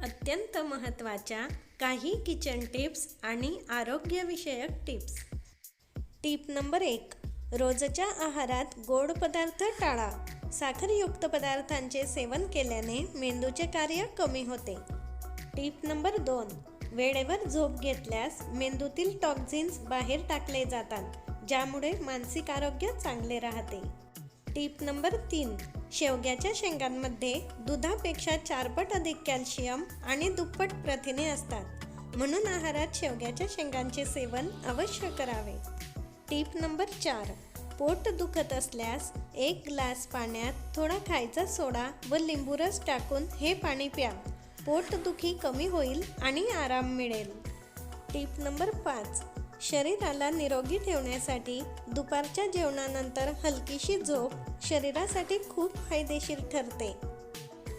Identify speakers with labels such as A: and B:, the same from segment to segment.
A: अत्यंत महत्त्वाच्या काही किचन टिप्स आणि आरोग्यविषयक टिप्स। टिप नंबर 1, रोजच्या आहारात गोड पदार्थ टाळा। साखरयुक्त पदार्थांचे सेवन केल्याने मेंदूचे कार्य कमी होते। टिप नंबर 2, वेळेवर झोप घेतल्यास मेंदूतील टॉक्झिन्स बाहेर टाकले जातात, ज्यामुळे मानसिक आरोग्य चांगले राहते। टिप नंबर 3, शेवग्याच्या शेंगांमध्ये दुधापेक्षा 4 पट अधिक कॅल्शियम आणि दुप्पट प्रथिने असतात, म्हणून आहारात शेवग्याच्या शेंगांचे सेवन अवश्य करावे। टिप नंबर 4, पोट दुखत असल्यास 1 ग्लास पाण्यात थोडा खायचा सोडा व लिंबू रस टाकून हे पाणी प्या। पोटदुखी कमी होईल आणि आराम मिळेल। टिप नंबर 5, शरीराला निरोगी ठेवण्यासाठी दुपारच्या जेवणानंतर हलकीशी झोप शरीरासाठी खूप फायदेशीर ठरते।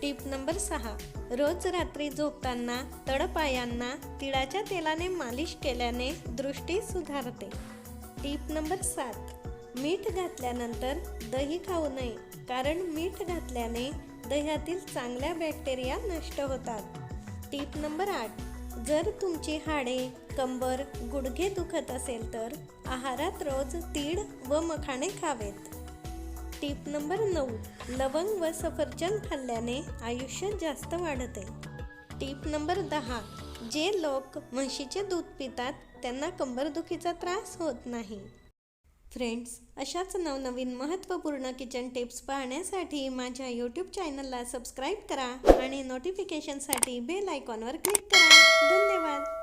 A: टिप नंबर 6, रोज रात्री झोपताना तळपायांना तिळाच्या तेलाने मालिश केल्याने दृष्टी सुधारते। टिप नंबर 7, मीठ घातल्यानंतर दही खाऊ नये, कारण मीठ घातल्याने दह्यातील चांगल्या बॅक्टेरिया नष्ट होतात। टिप नंबर 8, जर तुमची हाडे, कंबर, गुडघे दुखत असेल तर आहारात रोज तीळ व मखाणे खावेत। टिप नंबर 9, लवंग व सफरचंद खाल्ल्याने आयुष्य जास्त वाढते। टिप नंबर 10, जे लोक म्हशीचे दूध पितात त्यांना कंबरदुखीचा त्रास होत नाही। फ्रेंड्स, अशाच नवनवीन महत्त्वपूर्ण किचन टिप्स पाहण्यासाठी माझ्या यूट्यूब चॅनलला सबस्क्राईब करा आणि नोटिफिकेशनसाठी बेल आयकॉनवर क्लिक करा। धन्यवाद।